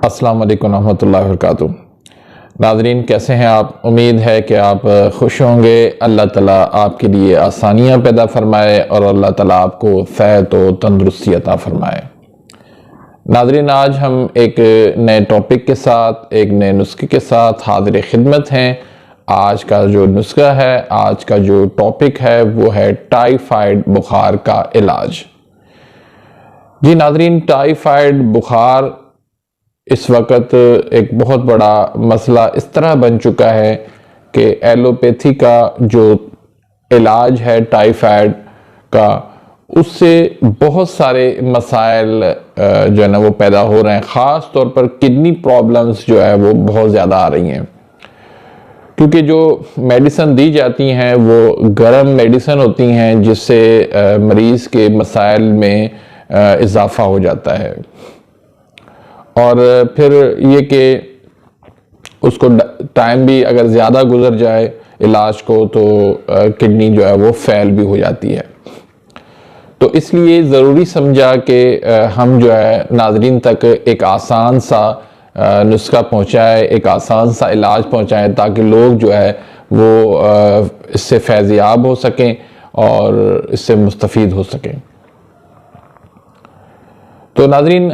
अस्सलाम वालेकुम रहमतुल्लाहि व बरकातुहू। नाज़रीन, कैसे हैं आप? उम्मीद है कि आप खुश होंगे। अल्लाह ताला आपके लिए आसानियाँ पैदा फरमाए और अल्लाह ताला आपको सेहत व तंदुरुस्ती अता फरमाए। नाज़रीन, आज हम एक नए टॉपिक के साथ, एक नए नुस्खे के साथ हाज़िर खिदमत हैं। आज का जो नुस्खा है, आज का जो टॉपिक है वो है टाइफाइड बुखार का इलाज। जी नाज़रीन, टाइफाइड बुखार इस वक्त एक बहुत बड़ा मसला इस तरह बन चुका है कि एलोपैथी का जो इलाज है टाइफाइड का, उससे बहुत सारे मसाइल जो है ना वो पैदा हो रहे हैं। ख़ास तौर पर किडनी प्रॉब्लम्स जो है वो बहुत ज़्यादा आ रही हैं, क्योंकि जो मेडिसिन दी जाती हैं वो गर्म मेडिसिन होती हैं, जिससे मरीज़ के मसाइल में इजाफ़ा हो जाता है। और फिर ये कि उसको टाइम भी अगर ज़्यादा गुजर जाए इलाज को तो किडनी जो है वो फेल भी हो जाती है। तो इसलिए ज़रूरी समझा कि हम जो है नाज़रीन तक एक आसान सा नुस्खा पहुँचाए, एक आसान सा इलाज पहुँचाएँ, ताकि लोग जो है वो इससे फैज़याब हो सकें और इससे मुस्तफ़ीद हो सकें। तो नाज़रीन,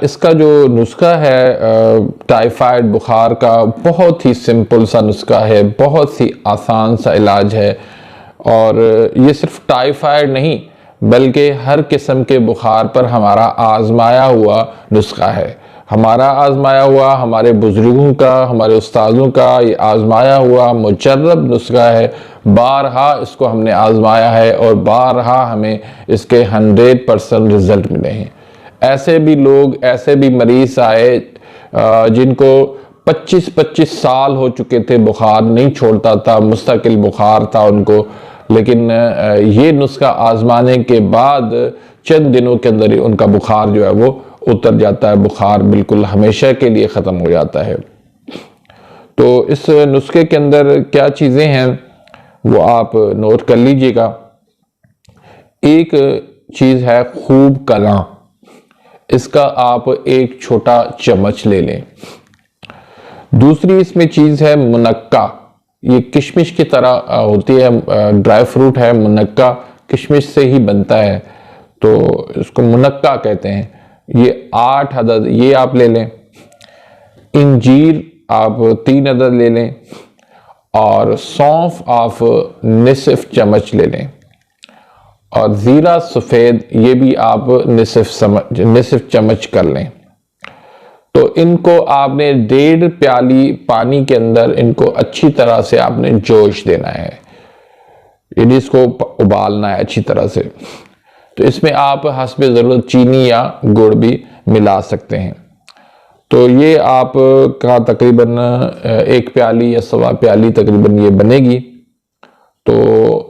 इसका जो नुस्खा है टाइफाइड बुखार का, बहुत ही सिंपल सा नुस्खा है, बहुत ही आसान सा इलाज है। और ये सिर्फ टाइफाइड नहीं बल्कि हर किस्म के बुखार पर हमारा आजमाया हुआ नुस्खा है। हमारा आजमाया हुआ, हमारे बुजुर्गों का, हमारे उस्तादों का ये आजमाया हुआ मुजर्रब नुस्खा है। बारहा इसको हमने आजमाया है और बारहा हमें इसके 100% रिजल्ट मिले हैं। ऐसे भी लोग, ऐसे भी मरीज आए जिनको 25-25 साल हो चुके थे, बुखार नहीं छोड़ता था, मुस्तकिल बुखार था उनको, लेकिन ये नुस्खा आजमाने के बाद चंद दिनों के अंदर ही उनका बुखार जो है वो उतर जाता है, बुखार बिल्कुल हमेशा के लिए ख़त्म हो जाता है। तो इस नुस्खे के अंदर क्या चीज़ें हैं वो आप नोट कर लीजिएगा। एक चीज़ है खूब कलां, इसका आप एक छोटा चम्मच ले लें। दूसरी इसमें चीज़ है मुनक्का, ये किशमिश की तरह होती है, ड्राई फ्रूट है। मुनक्का किशमिश से ही बनता है, तो इसको मुनक्का कहते हैं। ये 8 अदद ये आप ले लें। इंजीर आप 3 अदद ले लें और सौंफ आप निसफ चम्मच ले लें और ज़ीरा सफ़ेद ये भी आप निसफ चम्मच कर लें। तो इनको आपने 1.5 प्याली पानी के अंदर इनको अच्छी तरह से आपने जोश देना है, यानी इसको उबालना है अच्छी तरह से। तो इसमें आप हस्बे ज़रूरत चीनी या गुड़ भी मिला सकते हैं। तो ये आप का तकरीबन 1 प्याली या 1.25 प्याली तकरीबन ये बनेगी। तो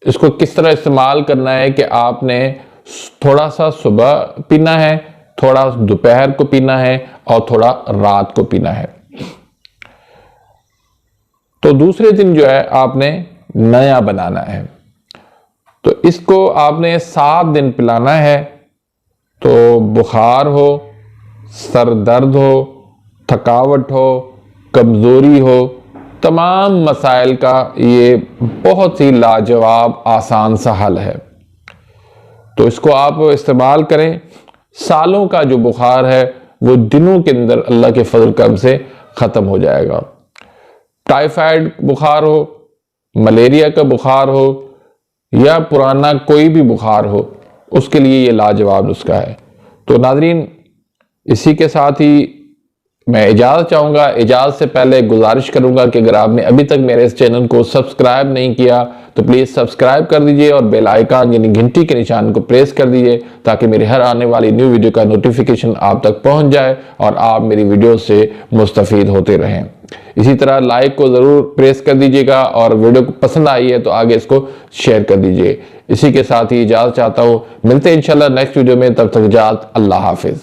इसको किस तरह इस्तेमाल करना है कि आपने थोड़ा सा सुबह पीना है, थोड़ा दोपहर को पीना है और थोड़ा रात को पीना है। तो दूसरे दिन जो है आपने नया बनाना है। तो इसको आपने 7 दिन पिलाना है। तो बुखार हो, सर दर्द हो, थकावट हो, कमज़ोरी हो, तमाम मसाइल का ये बहुत ही लाजवाब आसान सा हल है। तो इसको आप इस्तेमाल करें। सालों का जो बुखार है वो दिनों के अंदर अल्लाह के फजल करम से ख़त्म हो जाएगा। टाइफाइड बुखार हो, मलेरिया का बुखार हो या पुराना कोई भी बुखार हो, उसके लिए ये लाजवाब नुस्खा है। तो नाज़रीन, इसी के साथ ही मैं इजाज़त चाहूँगा। इजाज़त से पहले गुजारिश करूँगा कि अगर आपने अभी तक मेरे इस चैनल को सब्सक्राइब नहीं किया तो प्लीज़ सब्सक्राइब कर दीजिए और बेल आइकन यानी घंटी के निशान को प्रेस कर दीजिए, ताकि मेरी हर आने वाली न्यू वीडियो का नोटिफिकेशन आप तक पहुँच जाए और आप मेरी वीडियो से मुस्तफ़ीद होते रहें। इसी तरह लाइक को ज़रूर प्रेस कर दीजिएगा और वीडियो को पसंद आई है तो आगे इसको शेयर कर दीजिए। इसी के साथ ही इजाज़त चाहता हूँ। मिलते हैं इंशाल्लाह नेक्स्ट वीडियो में, तब तक इजाज़त, अल्लाह हाफिज़।